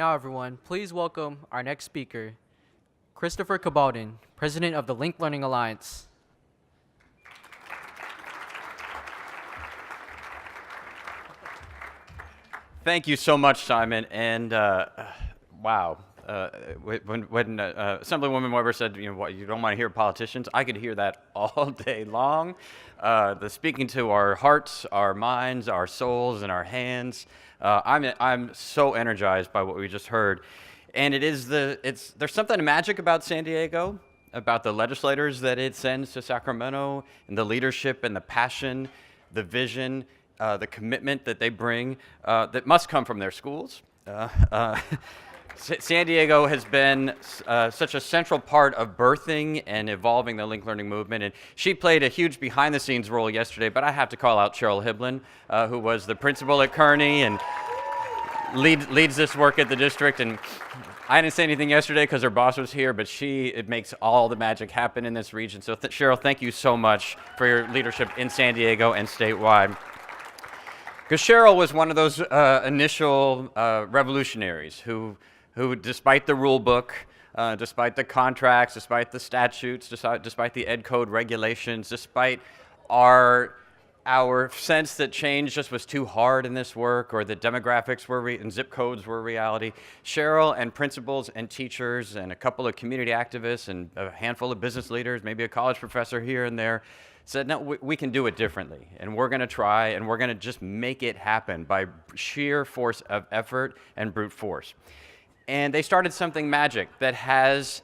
Now, everyone, please welcome our next speaker, Christopher Cabaldon, President of the Linked Learning Alliance. Thank you so much, Simon. And wow, when Assemblywoman Weber said, what, you don't want to hear politicians, I could hear that all day long. The speaking to our hearts, our minds, our souls, and our hands. I'm so energized by what we just heard, and there's something magic about San Diego, about the legislators that it sends to Sacramento, and the leadership and the passion, the vision. The commitment that they bring that must come from their schools. San Diego has been such a central part of birthing and evolving the linked learning movement, and she played a huge behind-the-scenes role yesterday, but I have to call out Cheryl Hiblin, who was the principal at Kearney and leads this work at the district. And I didn't say anything yesterday because her boss was here, but it makes all the magic happen in this region. So Cheryl, thank you so much for your leadership in San Diego and statewide. Because Cheryl was one of those initial revolutionaries who, despite the rule book, despite the contracts, despite the statutes, despite the ed code regulations, despite our sense that change just was too hard in this work, or that demographics and zip codes were reality, Cheryl and principals and teachers and a couple of community activists and a handful of business leaders, maybe a college professor here and there, said, no, we can do it differently, and we're going to try, and we're going to just make it happen by sheer force of effort and brute force. And they started something magic that has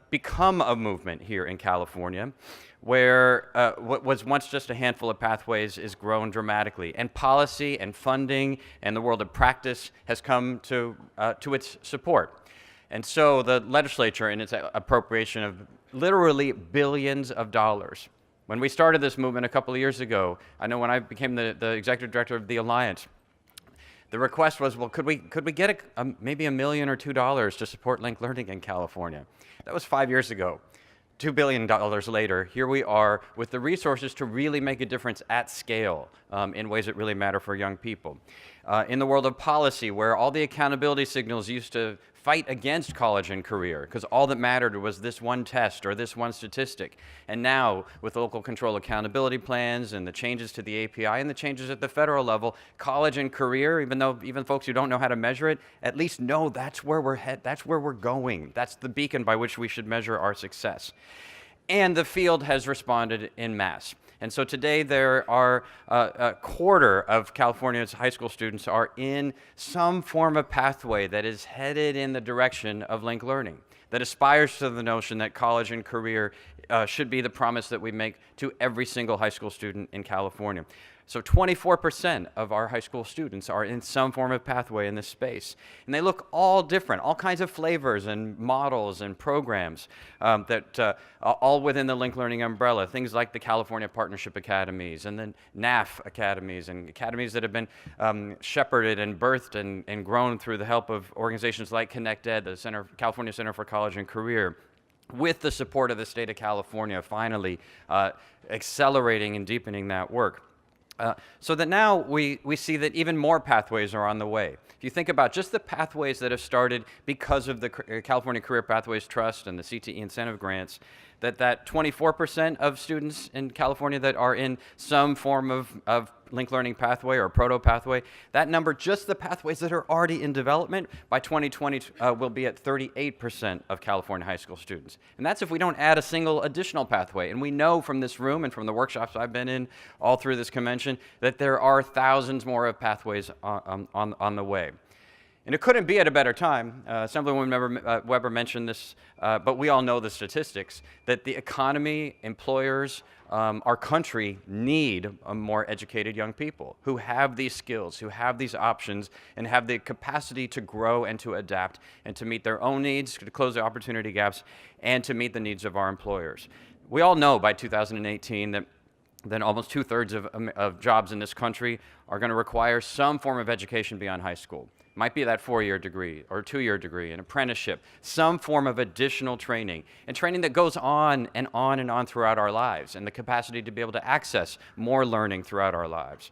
become a movement here in California, where what was once just a handful of pathways is grown dramatically, and policy and funding and the world of practice has come to its support. And so the legislature, in its appropriation of literally billions of dollars. When we started this movement a couple of years ago, I know when I became the executive director of the Alliance, the request was, well, could we get maybe $1 million or $2 to support linked learning in California? That was 5 years ago. $2 billion later, here we are with the resources to really make a difference at scale in ways that really matter for young people. In the world of policy, where all the accountability signals used to fight against college and career, because all that mattered was this one test or this one statistic. And now, with local control accountability plans and the changes to the API and the changes at the federal level, college and career, even folks who don't know how to measure it, at least know that's where we're going. That's the beacon by which we should measure our success. And the field has responded en masse. And so today there are a quarter of California's high school students are in some form of pathway that is headed in the direction of linked learning, that aspires to the notion that college and career should be the promise that we make to every single high school student in California. So 24% of our high school students are in some form of pathway in this space. And they look all different, all kinds of flavors and models and programs that all within the linked learning umbrella. Things like the California Partnership Academies and the NAF Academies, and academies that have been shepherded and birthed and grown through the help of organizations like ConnectEd, the California Center for College and Career, with the support of the state of California, finally accelerating and deepening that work. So that now we see that even more pathways are on the way. If you think about just the pathways that have started because of the California Career Pathways Trust and the CTE incentive grants, that 24% of students in California that are in some form of linked learning pathway or proto pathway, that number, just the pathways that are already in development, by 2020 will be at 38% of California high school students. And that's if we don't add a single additional pathway. And we know from this room and from the workshops I've been in all through this convention that there are thousands more of pathways on the way. And it couldn't be at a better time. Assemblywoman Weber mentioned this, but we all know the statistics, that the economy, employers, our country need more educated young people who have these skills, who have these options, and have the capacity to grow and to adapt and to meet their own needs, to close the opportunity gaps, and to meet the needs of our employers. We all know by 2018 that then almost 2/3 of jobs in this country are going to require some form of education beyond high school. Might be that 4-year degree or 2-year degree, an apprenticeship, some form of additional training, and training that goes on and on and on throughout our lives, and the capacity to be able to access more learning throughout our lives.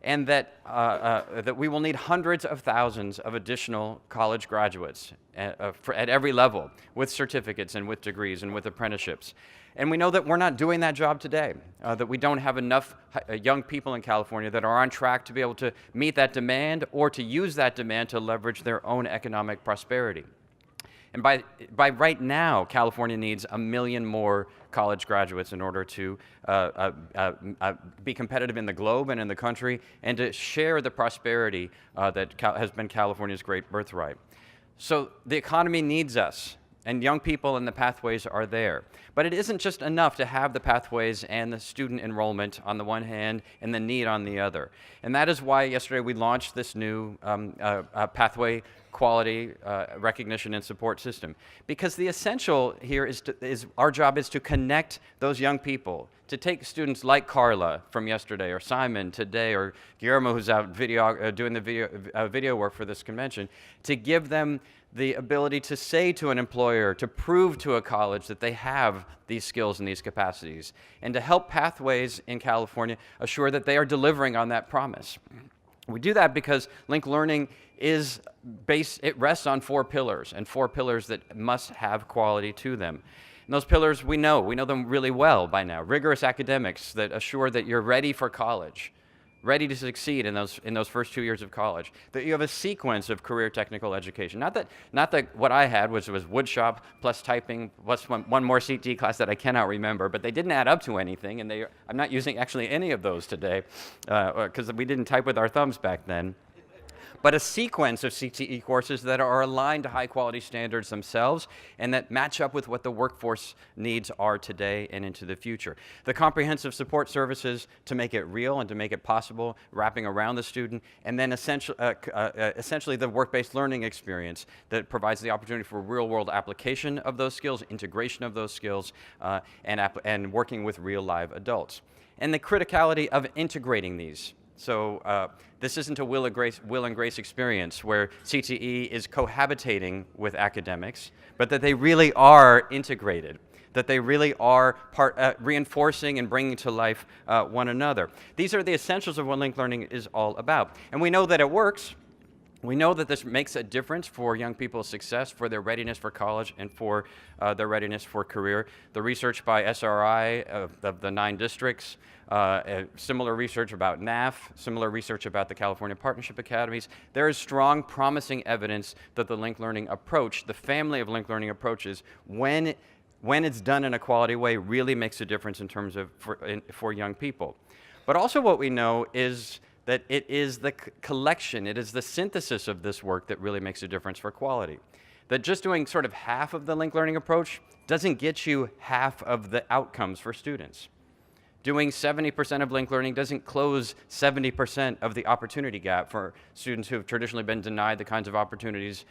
and that we will need hundreds of thousands of additional college graduates at every level, with certificates and with degrees and with apprenticeships. And we know that we're not doing that job today, that we don't have enough young people in California that are on track to be able to meet that demand or to use that demand to leverage their own economic prosperity. And by right now, California needs 1 million more college graduates in order to be competitive in the globe and in the country, and to share the prosperity that has been California's great birthright. So the economy needs us, and young people and the pathways are there. But it isn't just enough to have the pathways and the student enrollment on the one hand and the need on the other. And that is why yesterday we launched this new pathway quality recognition and support system. Because the essential here is our job is to connect those young people, to take students like Carla from yesterday, or Simon today, or Guillermo, who's out doing the video work for this convention, to give them the ability to say to an employer, to prove to a college that they have these skills and these capacities, and to help Pathways in California assure that they are delivering on that promise. We do that because linked learning it rests on 4 pillars, and 4 pillars that must have quality to them. And those pillars we know them really well by now. Rigorous academics that assure that you're ready for college, ready to succeed in those first 2 years of college. That you have a sequence of career technical education. Not that what I had was woodshop plus typing plus one more CT class that I cannot remember, but they didn't add up to anything, and I'm not using actually any of those today because we didn't type with our thumbs back then. But a sequence of CTE courses that are aligned to high-quality standards themselves and that match up with what the workforce needs are today and into the future. The comprehensive support services to make it real and to make it possible, wrapping around the student, and then essentially the work-based learning experience that provides the opportunity for real-world application of those skills, integration of those skills, and working with real live adults. And the criticality of integrating these. So this isn't a will and grace experience where CTE is cohabitating with academics, but that they really are integrated, that they really are reinforcing and bringing to life one another. These are the essentials of what linked learning is all about. And we know that it works. We know that this makes a difference for young people's success, for their readiness for college, and for their readiness for career. The research by SRI of the 9 districts, similar research about NAF, similar research about the California Partnership Academies, there is strong, promising evidence that the linked learning approach, the family of linked learning approaches, when it's done in a quality way, really makes a difference in terms of for young people. But also what we know is that it is the collection, it is the synthesis of this work that really makes a difference for quality. That just doing sort of half of the linked learning approach doesn't get you half of the outcomes for students. Doing 70% of linked learning doesn't close 70% of the opportunity gap for students who have traditionally been denied the kinds of opportunities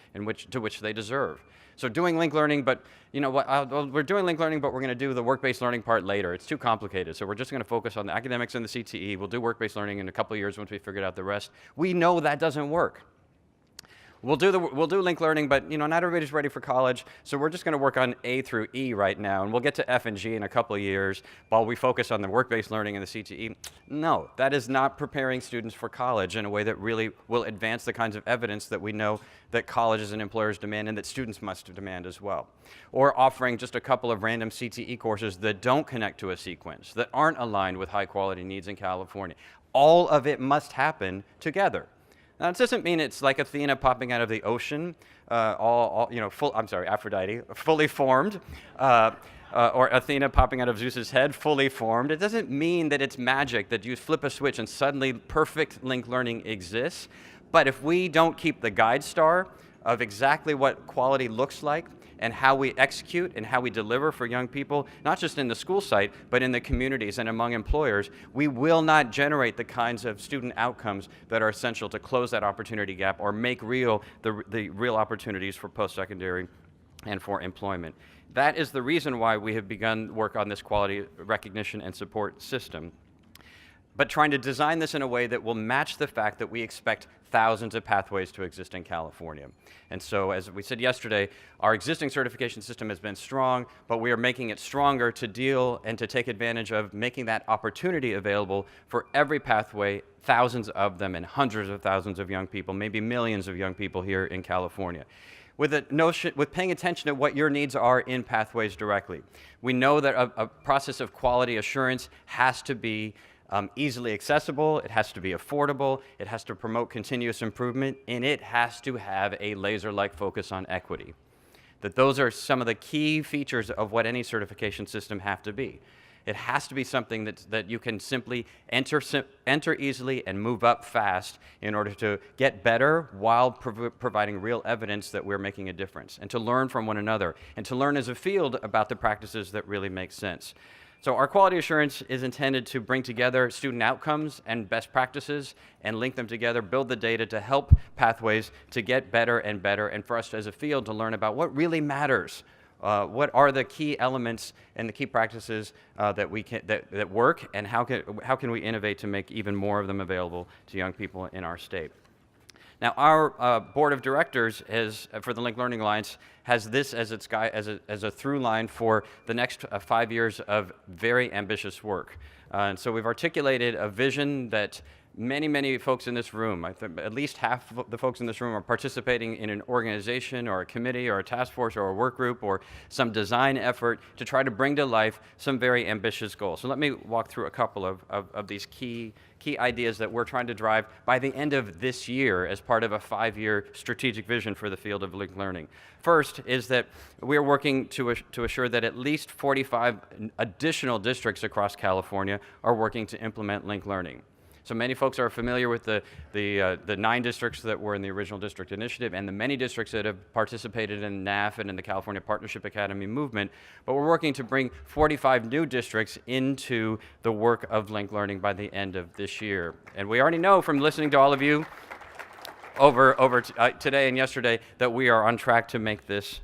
to which they deserve. So doing linked learning, but you know what? We're doing linked learning, but we're going to do the work-based learning part later. It's too complicated, so we're just going to focus on the academics and the CTE. We'll do work-based learning in a couple of years once we figured out the rest. We know that doesn't work. We'll do linked learning, but not everybody's ready for college, so we're just going to work on A through E right now, and we'll get to F and G in a couple of years while we focus on the work-based learning and the CTE. No, that is not preparing students for college in a way that really will advance the kinds of evidence that we know that colleges and employers demand and that students must demand as well. Or offering just a couple of random CTE courses that don't connect to a sequence, that aren't aligned with high-quality needs in California. All of it must happen together. Now, it doesn't mean it's like Athena popping out of the ocean, Aphrodite, fully formed, or Athena popping out of Zeus's head, fully formed. It doesn't mean that it's magic, that you flip a switch and suddenly perfect linked learning exists. But if we don't keep the guide star of exactly what quality looks like, and how we execute and how we deliver for young people, not just in the school site, but in the communities and among employers, we will not generate the kinds of student outcomes that are essential to close that opportunity gap or make real the real opportunities for post-secondary and for employment. That is the reason why we have begun work on this quality recognition and support system, but trying to design this in a way that will match the fact that we expect thousands of pathways to exist in California. And so, as we said yesterday, our existing certification system has been strong, but we are making it stronger to deal and to take advantage of making that opportunity available for every pathway, thousands of them and hundreds of thousands of young people, maybe millions of young people here in California. With paying attention to what your needs are in pathways directly. We know that a process of quality assurance has to be easily accessible, it has to be affordable, it has to promote continuous improvement, and it has to have a laser-like focus on equity. That those are some of the key features of what any certification system have to be. It has to be something that you can simply enter easily and move up fast in order to get better while providing real evidence that we're making a difference, and to learn from one another, and to learn as a field about the practices that really make sense. So our quality assurance is intended to bring together student outcomes and best practices and link them together, build the data to help pathways to get better, and for us as a field to learn about what really matters. What are the key elements and the key practices that work, and how can we innovate to make even more of them available to young people in our state? Now, our board of directors for the Link Learning Alliance has this as a through line for the next 5 years of very ambitious work. And so we've articulated a vision that many folks in this room, I think at least half of the folks in this room, are participating in an organization or a committee or a task force or a work group or some design effort to try to bring to life some very ambitious goals. So let me walk through a couple of these key ideas that we're trying to drive by the end of this year as part of a 5-year strategic vision for the field of linked learning. First is that we're working to assure that at least 45 additional districts across California are working to implement linked learning. So many folks are familiar with the 9 districts that were in the original district initiative and the many districts that have participated in NAF and in the California Partnership Academy movement, but we're working to bring 45 new districts into the work of linked learning by the end of this year. And we already know from listening to all of you over today and yesterday that we are on track to make this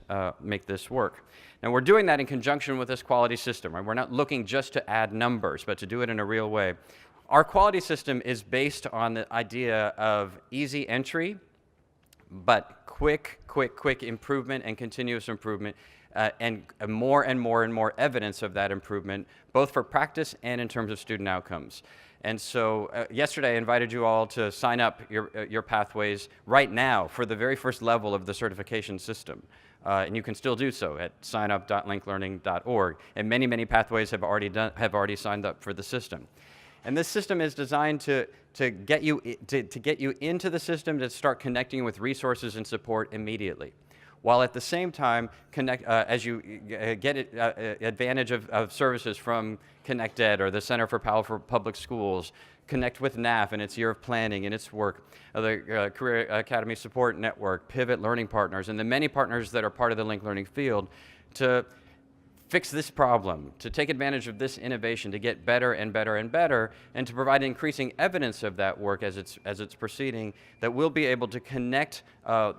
work. And we're doing that in conjunction with this quality system. Right? We're not looking just to add numbers, but to do it in a real way. Our quality system is based on the idea of easy entry, but quick improvement and continuous improvement, and more and more evidence of that improvement, both for practice and in terms of student outcomes. And so yesterday I invited you all to sign up your pathways right now for the very first level of the certification system. And you can still do so at signup.linklearning.org. And many pathways have already signed up for the system. And this system is designed to get you into the system, to start connecting with resources and support immediately, while at the same time as you get advantage of services from ConnectEd or the Center for Powerful Public Schools, connect with NAF and its year of planning and its work, the Career Academy Support Network, Pivot Learning Partners, and the many partners that are part of the linked learning field to fix this problem, to take advantage of this innovation, to get better and better, and to provide increasing evidence of that work as it's proceeding, that we'll be able to connect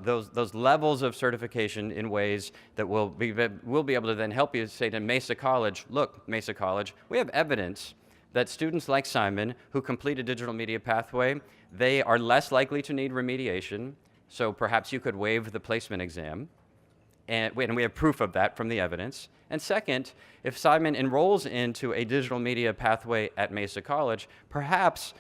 those levels of certification in ways that we'll be able to then help you say to Mesa College, look, Mesa College, we have evidence that students like Simon who complete a digital media pathway, they are less likely to need remediation, so perhaps you could waive the placement exam. And we have proof of that from the evidence. And second, if Simon enrolls into a digital media pathway at Mesa College, perhaps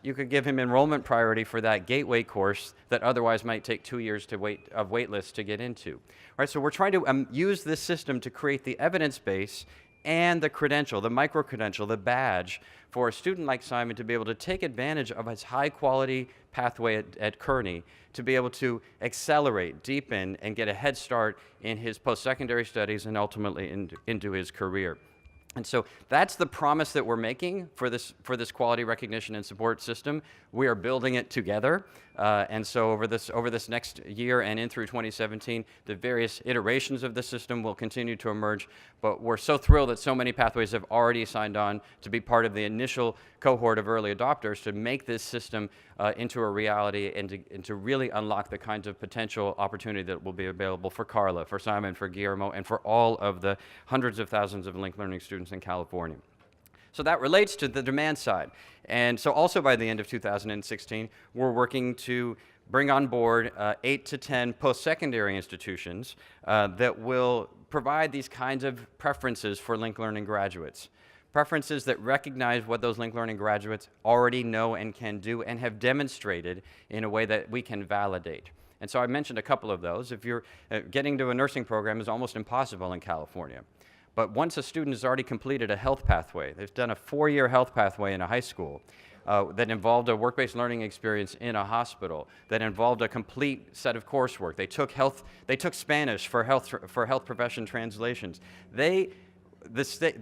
you could give him enrollment priority for that gateway course that otherwise might take 2 years of wait lists to get into. Right, so we're trying to use this system to create the evidence base and the credential, the micro-credential, the badge, for a student like Simon to be able to take advantage of his high-quality pathway at Kearney, to be able to accelerate, deepen, and get a head start in his post-secondary studies and ultimately into his career. And so that's the promise that we're making for this quality recognition and support system. We are building it together. And so over this next year and in through 2017, the various iterations of the system will continue to emerge. But we're so thrilled that so many pathways have already signed on to be part of the initial cohort of early adopters to make this system into a reality and to really unlock the kinds of potential opportunity that will be available for Carla, for Simon, for Guillermo, and for all of the hundreds of thousands of linked learning students in California. So that relates to the demand side. And so also by the end of 2016, we're working to bring on board 8 to 10 post-secondary institutions that will provide these kinds of preferences for linked learning graduates. Preferences that recognize what those linked learning graduates already know and can do and have demonstrated in a way that we can validate. And so I mentioned a couple of those. If you're getting to a nursing program is almost impossible in California. But once a student has already completed a health pathway, they've done a 4-year health pathway in a high school that involved a work-based learning experience in a hospital, that involved a complete set of coursework. They took Spanish for health profession translations. The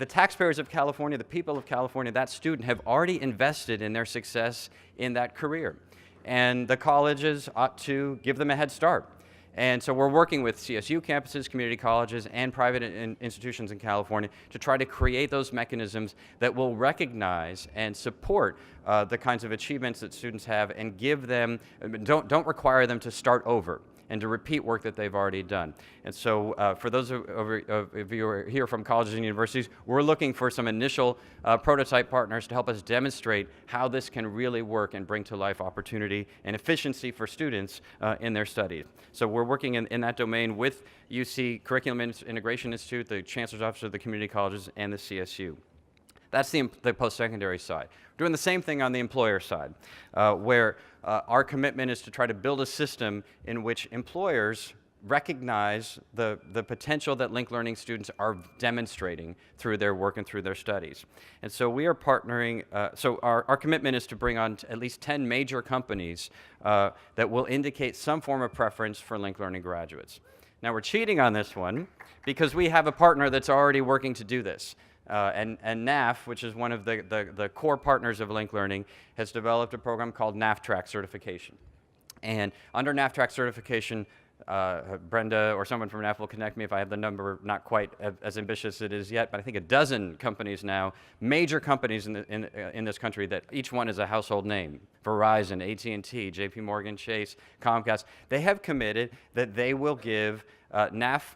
taxpayers of California, the people of California, that student have already invested in their success in that career. And the colleges ought to give them a head start. And so we're working with CSU campuses, community colleges, and private institutions in California to try to create those mechanisms that will recognize and support the kinds of achievements that students have and give them, don't require them to start over and to repeat work that they've already done. And so for those of you who are here from colleges and universities, we're looking for some initial prototype partners to help us demonstrate how this can really work and bring to life opportunity and efficiency for students in their studies. So we're working in that domain with UC Curriculum Integration Institute, the Chancellor's Office of the Community Colleges, and the CSU. That's the post-secondary side. We're doing the same thing on the employer side, where our commitment is to try to build a system in which employers recognize the potential that linked learning students are demonstrating through their work and through their studies. And so we are partnering, so our commitment is to bring on at least 10 major companies that will indicate some form of preference for linked learning graduates. Now we're cheating on this one because we have a partner that's already working to do this. And NAF, which is one of the core partners of Linked Learning, has developed a program called NAF-TRACK certification. And under NAF-TRACK certification, Brenda or someone from NAF will connect me if I have the number, not quite as ambitious as it is yet, but I think a dozen companies now, major companies in this country that each one is a household name. Verizon, AT&T, JP Morgan Chase, Comcast, they have committed that they will give NAF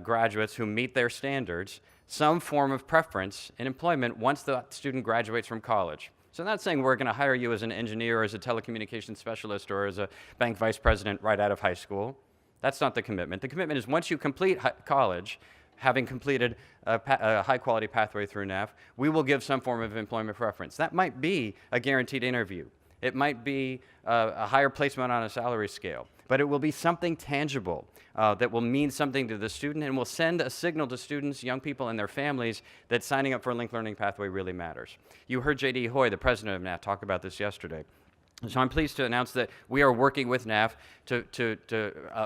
graduates who meet their standards some form of preference in employment once the student graduates from college. So I'm not saying we're going to hire you as an engineer or as a telecommunications specialist or as a bank vice president right out of high school. That's not the commitment. The commitment is once you complete college, having completed a high-quality pathway through NAF, we will give some form of employment preference. That might be a guaranteed interview. It might be a higher placement on a salary scale, but it will be something tangible that will mean something to the student and will send a signal to students, young people, and their families that signing up for a linked learning pathway really matters. You heard J.D. Hoy, the president of NAF, talk about this yesterday. So I'm pleased to announce that we are working with NAF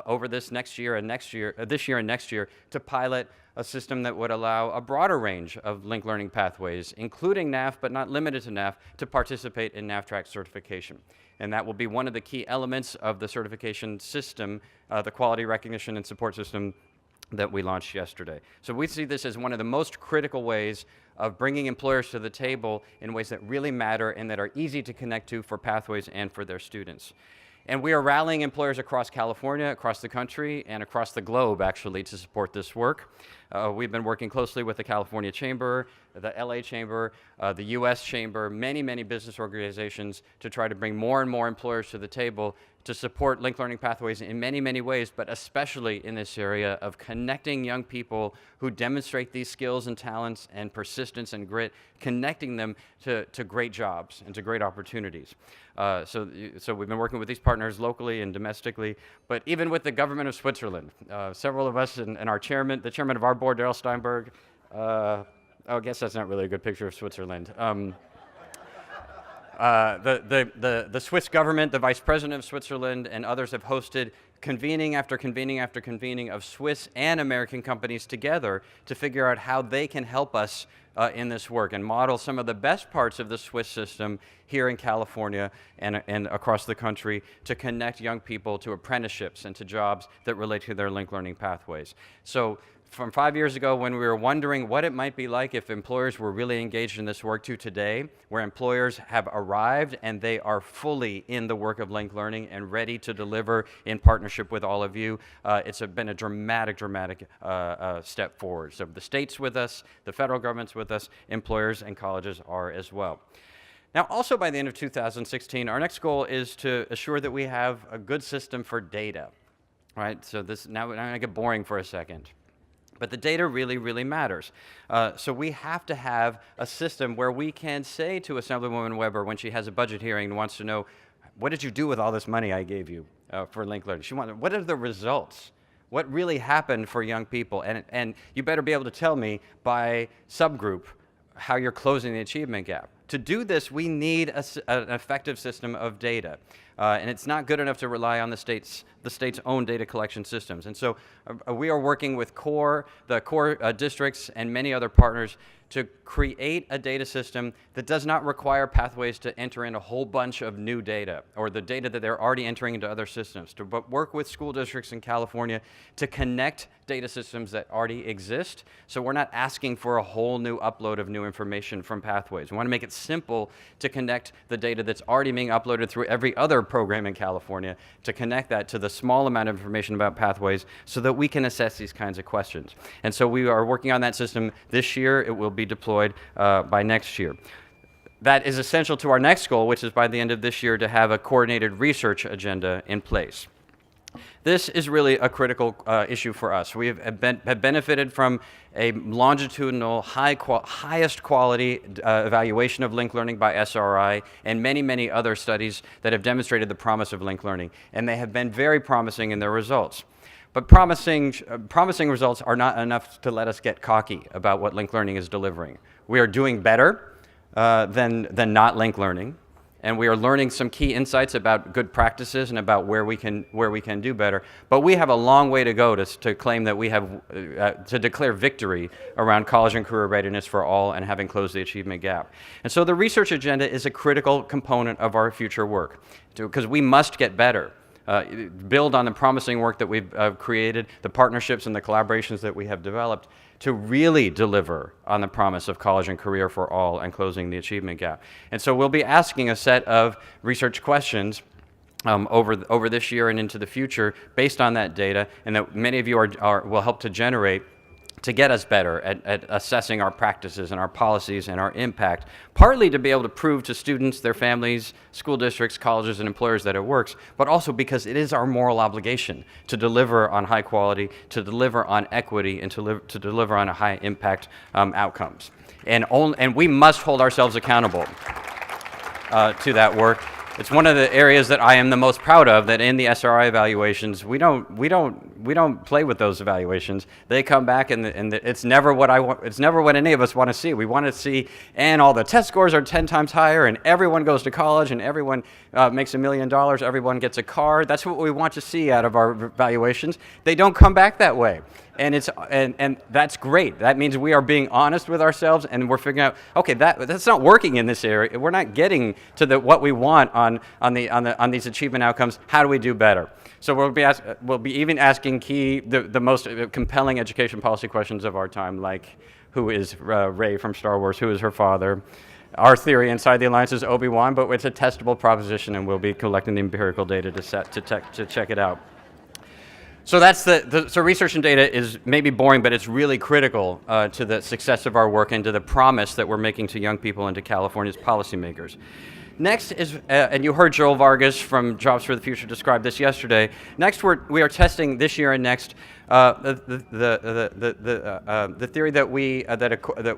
over this year and next year, to pilot a system that would allow a broader range of linked learning pathways, including NAF, but not limited to NAF, to participate in NAF-TRACK certification. And that will be one of the key elements of the certification system, the quality recognition and support system that we launched yesterday. So we see this as one of the most critical ways of bringing employers to the table in ways that really matter and that are easy to connect to for pathways and for their students. And we are rallying employers across California, across the country, and across the globe, actually, to support this work. We've been working closely with the California Chamber, the LA Chamber, the US Chamber, many business organizations to try to bring more and more employers to the table to support linked learning pathways in many ways, but especially in this area of connecting young people who demonstrate these skills and talents and persistence and grit, connecting them to great jobs and to great opportunities. So we've been working with these partners locally and domestically, but even with the government of Switzerland. Several of us and our chairman, the chairman of our board, Daryl Steinberg, I guess that's not really a good picture of Switzerland. The Swiss government, the vice president of Switzerland, and others have hosted convening after convening after convening of Swiss and American companies together to figure out how they can help us in this work and model some of the best parts of the Swiss system here in California and across the country to connect young people to apprenticeships and to jobs that relate to their linked learning pathways. So from 5 years ago when we were wondering what it might be like if employers were really engaged in this work to today, where employers have arrived and they are fully in the work of linked learning and ready to deliver in partnership with all of you, it's been a dramatic step forward. So the state's with us, the federal government's with with us, employers and colleges are as well. Now, also by the end of 2016, our next goal is to assure that we have a good system for data, right? So now I'm gonna get boring for a second. But the data really, really matters. So we have to have a system where we can say to Assemblywoman Weber when she has a budget hearing and wants to know, what did you do with all this money I gave you for linked learning? She wants, what are the results? What really happened for young people? And you better be able to tell me by subgroup how you're closing the achievement gap. To do this, we need an effective system of data. And it's not good enough to rely on the state's own data collection systems. And so we are working with the core districts and many other partners to create a data system that does not require pathways to enter in a whole bunch of new data or the data that they're already entering into other systems, but work with school districts in California to connect data systems that already exist. So we're not asking for a whole new upload of new information from pathways. We want to make it simple to connect the data that's already being uploaded through every other program in California, to connect that to the small amount of information about pathways so that we can assess these kinds of questions. And so we are working on that system this year. It will be deployed by next year. That is essential to our next goal, which is by the end of this year to have a coordinated research agenda in place. This is really a critical issue for us. We have benefited from a longitudinal, highest quality evaluation of linked learning by SRI and many, many other studies that have demonstrated the promise of linked learning. And they have been very promising in their results. But promising results are not enough to let us get cocky about what linked learning is delivering. We are doing better than not linked learning. And we are learning some key insights about good practices and about where we can do better. But we have a long way to go to claim that we have, to declare victory around college and career readiness for all and having closed the achievement gap. And so the research agenda is a critical component of our future work, because we must get better. Build on the promising work that we've created, the partnerships and the collaborations that we have developed to really deliver on the promise of college and career for all and closing the achievement gap. And so we'll be asking a set of research questions over this year and into the future based on that data, and that many of you will help to generate to get us better at assessing our practices and our policies and our impact, partly to be able to prove to students, their families, school districts, colleges, and employers that it works, but also because it is our moral obligation to deliver on high quality, to deliver on equity, and to deliver on a high impact outcomes. And we must hold ourselves accountable to that work. It's one of the areas that I am the most proud of, that in the SRI evaluations, we don't play with those evaluations. They come back and it's never what I want, it's never what any of us want to see. We want to see, and all the test scores are 10 times higher, and everyone goes to college, and everyone makes $1 million, everyone gets a car. That's what we want to see out of our evaluations. They don't come back that way. And that's great. That means we are being honest with ourselves, and we're figuring out, okay, that's not working in this area. We're not getting to what we want on these achievement outcomes. How do we do better? So we'll be even asking the most compelling education policy questions of our time, like who is Rey from Star Wars? Who is her father? Our theory inside the Alliance is Obi-Wan, but it's a testable proposition, and we'll be collecting the empirical data to check it out. So that's so research and data is maybe boring, but it's really critical to the success of our work and to the promise that we're making to young people and to California's policymakers. Next is, and you heard Joel Vargas from Jobs for the Future describe this yesterday. Next, we are testing this year and next the theory that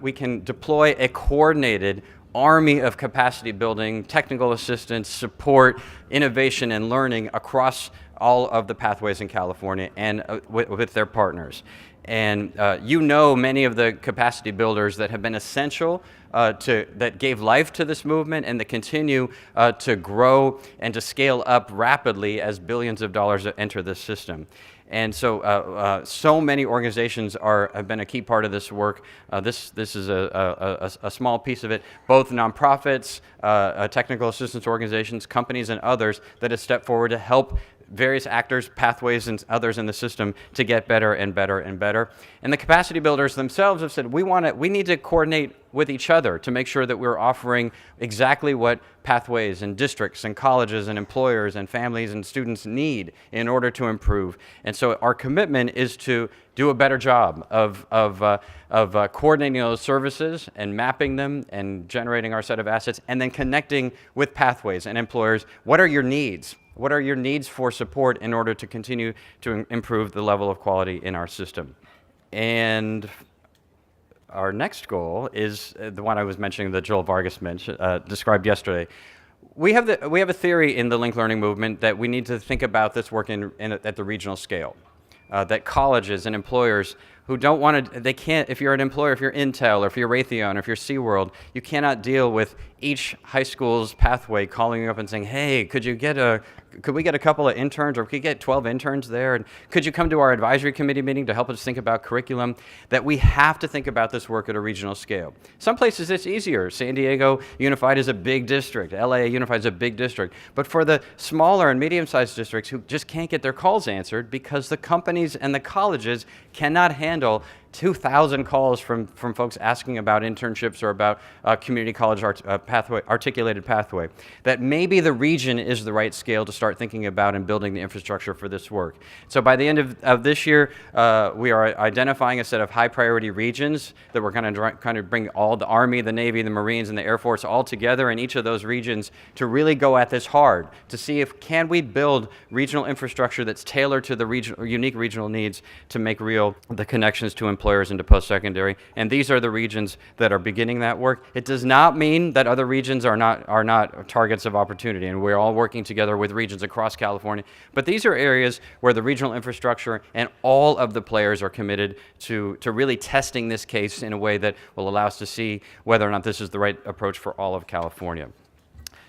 we can deploy a coordinated army of capacity building, technical assistance, support, innovation, and learning across all of the pathways in California and with their partners. And many of the capacity builders that have been essential that gave life to this movement and that continue to grow and to scale up rapidly as billions of dollars enter this system. And so, so many organizations have been a key part of this work. This is a small piece of it. Both nonprofits, technical assistance organizations, companies, and others that have stepped forward to help various actors, pathways, and others in the system to get better and better and better. And the capacity builders themselves have said, we need to coordinate with each other to make sure that we're offering exactly what pathways and districts and colleges and employers and families and students need in order to improve. And so our commitment is to do a better job of coordinating those services and mapping them and generating our set of assets, and then connecting with pathways and employers. What are your needs? What are your needs for support in order to continue to improve the level of quality in our system? And our next goal is the one I was mentioning that Joel Vargas described yesterday. We have a theory in the linked learning movement that we need to think about this work at the regional scale. That colleges and employers who don't want to, they can't, if you're an employer, if you're Intel, or if you're Raytheon, or if you're SeaWorld, you cannot deal with each high school's pathway calling you up and saying, hey, could we get a couple of interns, or could we get 12 interns there? And could you come to our advisory committee meeting to help us think about curriculum? That we have to think about this work at a regional scale. Some places it's easier. San Diego Unified is a big district. LA Unified is a big district. But for the smaller and medium-sized districts who just can't get their calls answered because the companies and the colleges cannot handle 2,000 calls from folks asking about internships or about community college articulated pathway, that maybe the region is the right scale to start thinking about and building the infrastructure for this work. So by the end of this year, we are identifying a set of high priority regions that we're going to kind of bring all the Army, the Navy, the Marines, and the Air Force all together in each of those regions to really go at this hard, to see if can we build regional infrastructure that's tailored to the unique regional needs to make real the connections to employers into post-secondary. And these are the regions that are beginning that work. It does not mean that other regions are not targets of opportunity, and we're all working together with regions across California. But these are areas where the regional infrastructure and all of the players are committed to really testing this case in a way that will allow us to see whether or not this is the right approach for all of California.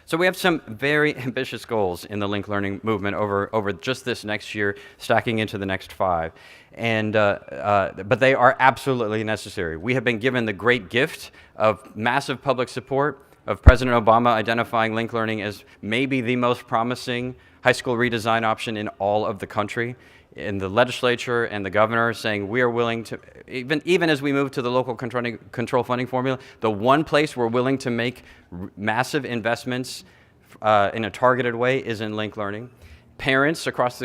So we have some very ambitious goals in the linked learning movement over just this next year, stacking into the next 5. And, but they are absolutely necessary. We have been given the great gift of massive public support, of President Obama identifying linked learning as maybe the most promising high school redesign option in all of the country. In the legislature and the governor saying we are willing to, even as we move to the local control funding formula, the one place we're willing to make massive investments in a targeted way is in linked learning. Parents across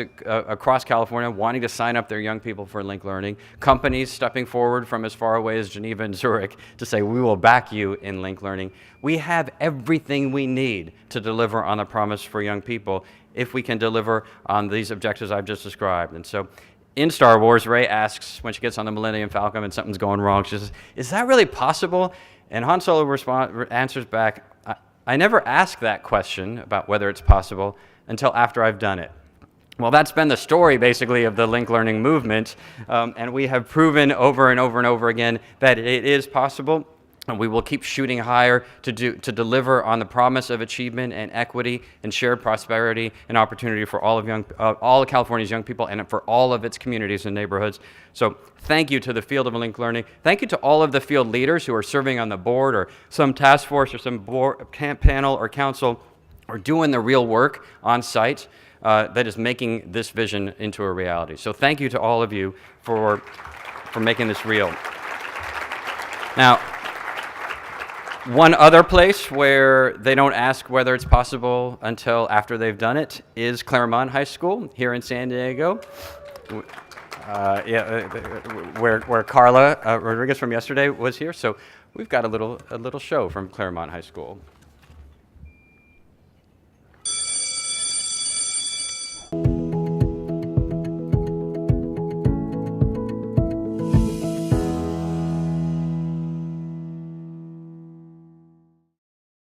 California wanting to sign up their young people for linked learning. Companies stepping forward from as far away as Geneva and Zurich to say we will back you in linked learning. We have everything we need to deliver on the promise for young people if we can deliver on these objectives I've just described. And so in Star Wars, Rey asks when she gets on the Millennium Falcon and something's going wrong, she says, is that really possible? And Han Solo answers back, I never ask that question about whether it's possible until after I've done it. Well, that's been the story, basically, of the linked learning movement, and we have proven over and over and over again that it is possible, and we will keep shooting higher to deliver on the promise of achievement and equity and shared prosperity and opportunity for all of California's young people and for all of its communities and neighborhoods. So thank you to the field of linked learning. Thank you to all of the field leaders who are serving on the board or some task force or some board, panel or council or doing the real work on site that is making this vision into a reality. So thank you to all of you for making this real. Now, one other place where they don't ask whether it's possible until after they've done it is Claremont High School here in San Diego, where Carla Rodriguez from yesterday was here. So we've got a little show from Claremont High School.